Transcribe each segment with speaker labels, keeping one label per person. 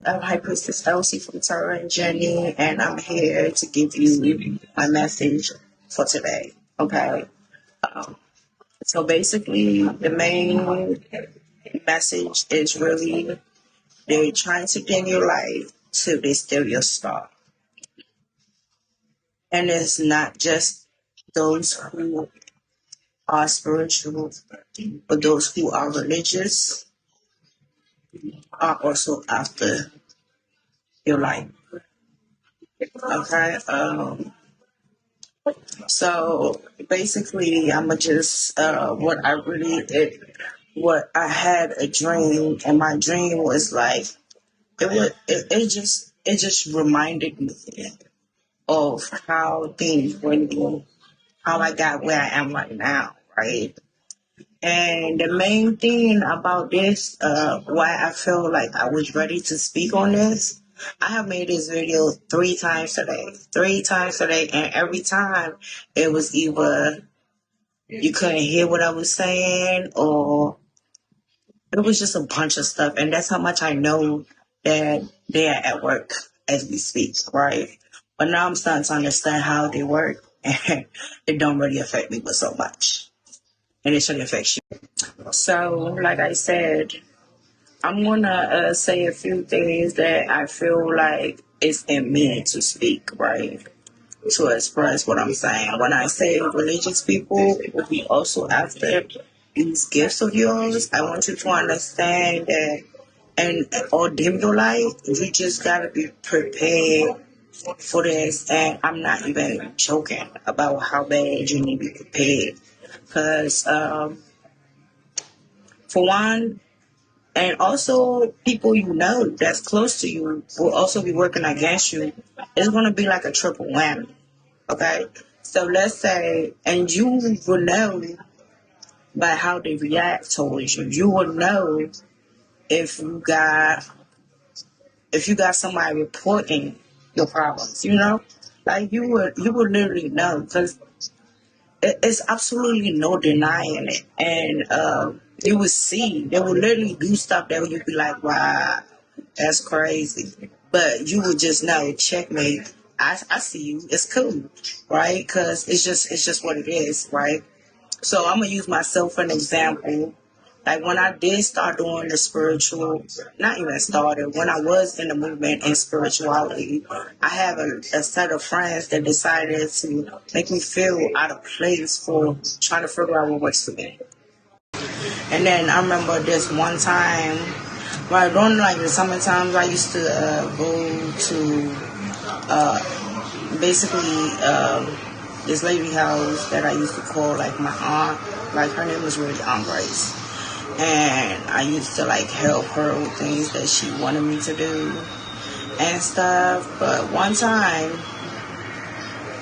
Speaker 1: I'm High Priestess Elsie from Tara and Jenny, and I'm here to give you my message for today. Okay. Um, so basically, the main message is really they're trying to dim your light to they steal your star. And it's not just those who are spiritual, but those who are religious are also after your light. Okay. So basically, I'm just what I had a dream, and my dream was like it just reminded me of how things went, how I got where I am right now, right? And the main thing about this, why I feel like I was ready to speak on this, I have made this video three times today, and every time it was either you couldn't hear what I was saying, or it was just a bunch of stuff. And that's how much I know that they are at work as we speak, right? But now I'm starting to understand how they work, and it don't really affect me but so much. And it should affect you. So, like I said, I'm gonna say a few things that I feel like it's in me to speak, right? To express what I'm saying. When I say religious people will be also after these gifts of yours, I want you to understand that and or dim your light, you just gotta be prepared for this. And I'm not even joking about how bad you need to be prepared. Because for one, and also people you know that's close to you will also be working against you. It's gonna be like a triple whammy. Okay? So let's say, and you will know by how they react towards you. You will know if you got somebody reporting your problems, like you would literally know because it's absolutely no denying it. And you would see, they would literally do stuff that you'd be like, wow, that's crazy. But you would just know, checkmate. I see you. It's cool, right? Because it's just what it is, right? So I'm gonna use myself for an example. Like when I did start doing the spiritual, not even started, when I was in the movement in spirituality, I have a set of friends that decided to make me feel out of place for trying to figure out what works for me. And then I remember this one time, right during like the summer times, I used to go to basically this lady house that I used to call like my aunt. Like her name was really Aunt Grace, and I used to like help her with things that she wanted me to do and stuff. But one time,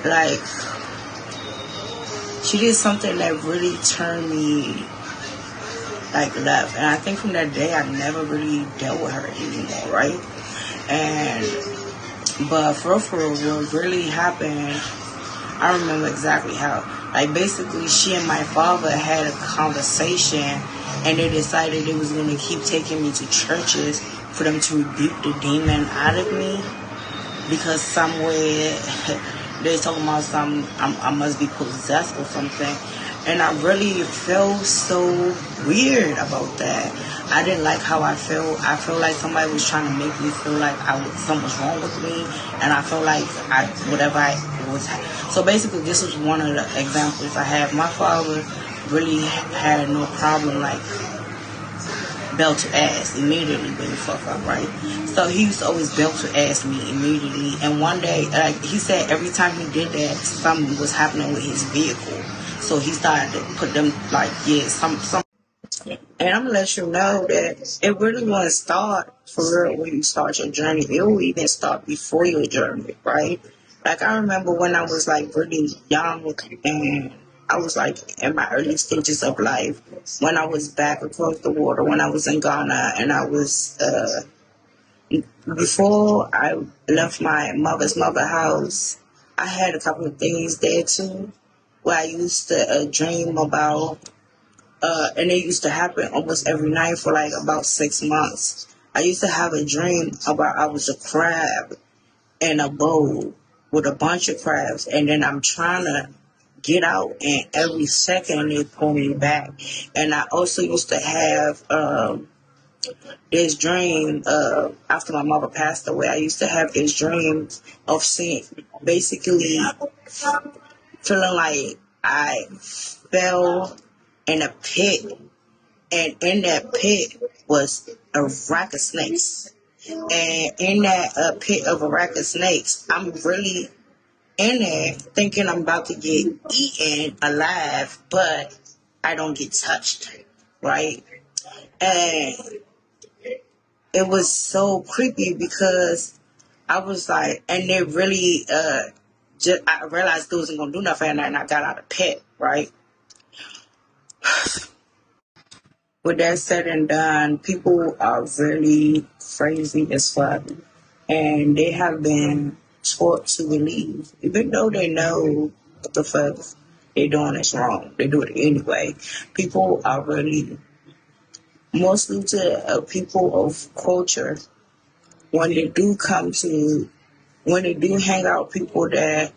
Speaker 1: like she did something that really turned me like left, and I think from that day I never really dealt with her anymore, right? And but for real, what really happened, I remember exactly how. Like basically, she and my father had a conversation, and they decided they was gonna keep taking me to churches for them to rebuke the demon out of me because somewhere they talking about I must be possessed or something, and I really felt so weird about that. I didn't like how I felt. I felt like somebody was trying to make me feel like something was wrong with me, and I felt like whatever I was. So basically, this was one of the examples I had. My father really had no problem like belt to ass immediately when you fuck up, right? So he used to always belt to ass me immediately. And one day, like he said, every time he did that, something was happening with his vehicle. So he started to put them like, yeah, some. And I'm gonna let you know that it really won't start for real when you start your journey. It will even start before your journey, right? Like I remember when I was like really young and I was like in my early stages of life when I was back across the water when I was in Ghana and I was before I left my mother's mother house. I had a couple of things there too where I used to dream about and it used to happen almost every night for like about 6 months. I used to have a dream about I was a crab in a bowl with a bunch of crabs, and then I'm trying to get out, and every second they pull me back. And I also used to have this dream after my mother passed away. I used to have this dream of seeing, basically feeling like I fell in a pit, and in that pit was a rack of snakes. And in that pit of a rack of snakes, I'm really in there thinking I'm about to get eaten alive, but I don't get touched, right? And it was so creepy because I was like, and they really, I realized it wasn't gonna do nothing, and I got out of the pit, right? With that said and done, people are really crazy as fuck, and they have been taught to believe, even though they know what the fuck they're doing is wrong. They do it anyway. People are really, mostly to people of culture, when they do when they do hang out with people that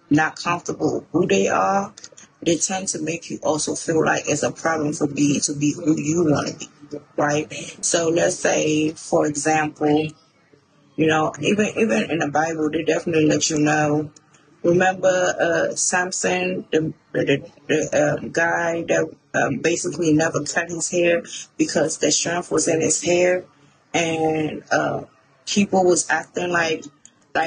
Speaker 1: not comfortable who they are, they tend to make you also feel like it's a problem to be who you want to be, right? So let's say, for example, even in the Bible, they definitely let you know. Remember Samson, the guy that basically never cut his hair because the strength was in his hair, and people was acting like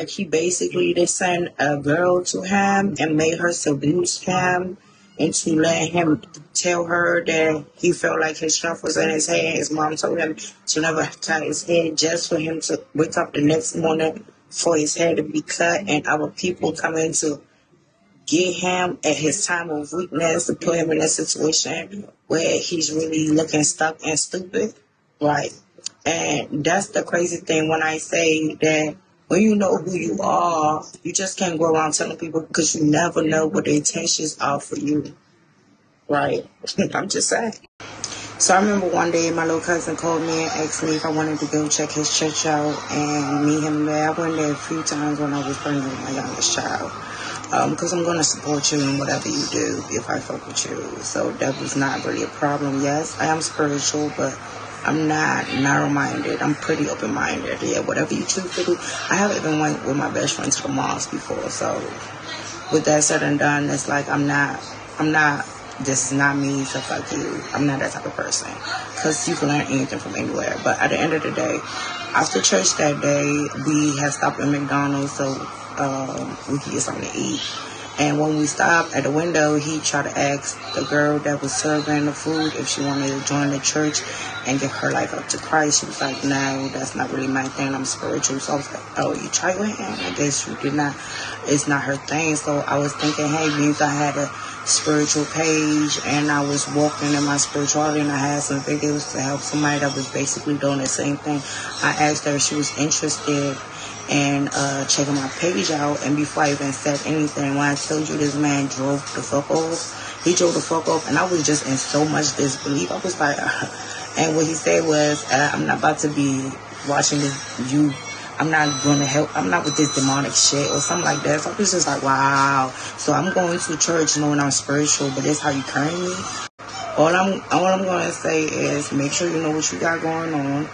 Speaker 1: he basically, they sent a girl to him and made her seduce him into letting him tell her that he felt like his strength was in his hair. His mom told him to never cut his hair, just for him to wake up the next morning for his hair to be cut, and our people come in to get him at his time of weakness, to put him in a situation where he's really looking stuck and stupid, right? And that's the crazy thing when I say that when you know who you are, you just can't go around telling people, because you never know what their intentions are for you, right? I'm just saying. So I remember one day my little cousin called me and asked me if I wanted to go check his church out and meet him there. I went there a few times when I was pregnant with my youngest child. Because I'm going to support you in whatever you do if I fuck with you. So that was not really a problem. Yes, I am spiritual, but I'm not narrow-minded. I'm pretty open-minded. Yeah, whatever you choose to do. I haven't even went with my best friend to the mosque before. So with that said and done, it's like I'm not, this is not me, so fuck you. I'm not that type of person. Because you can learn anything from anywhere. But at the end of the day, after church that day, we had stopped at McDonald's so we could get something to eat. And when we stopped at the window, he tried to ask the girl that was serving the food if she wanted to join the church and give her life up to Christ. She was like, no, that's not really my thing. I'm spiritual. So I was like, oh, you try your hand? I guess you did not. It's not her thing. So I was thinking, hey, means I had a spiritual page and I was walking in my spirituality, and I had some videos to help somebody that was basically doing the same thing. I asked her if she was interested and checking my page out. And before I even said anything, when I told you this man drove the fuck off, he drove the fuck off, and I was just in so much disbelief. I was like, and what he said was, I'm not about to be watching this, I'm not going to help, I'm not with this demonic shit or something like that. So I was just like, wow. So I'm going to church knowing I'm spiritual, but this how you carry me? All I'm going to say is make sure you know what you got going on.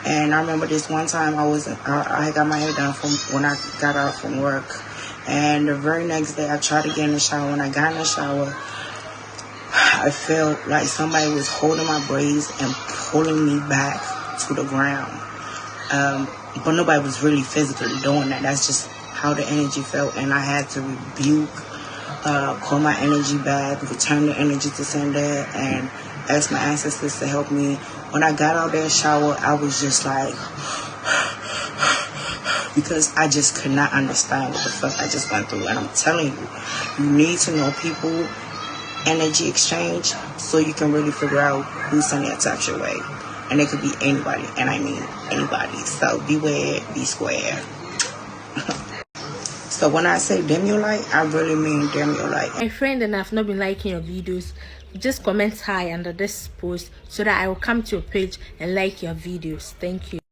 Speaker 1: And I remember this one time I got my hair done from when I got out from work. And the very next day I tried to get in the shower. When I got in the shower, I felt like somebody was holding my braids and pulling me back to the ground. But nobody was really physically doing that. That's just how the energy felt. And I had to rebuke, call my energy back, return the energy to sender, and ask my ancestors to help me. When I got out of that shower, I was just like, because I just could not understand what the fuck I just went through. And I'm telling you, you need to know people, energy exchange, so you can really figure out who's sending attacks your way. And it could be anybody, and I mean anybody. So beware, be square. So when I say dim your light, I really mean dim your light.
Speaker 2: My friend, and I've not been liking your videos just comment hi under this post so that I will come to your page and like your videos. Thank you.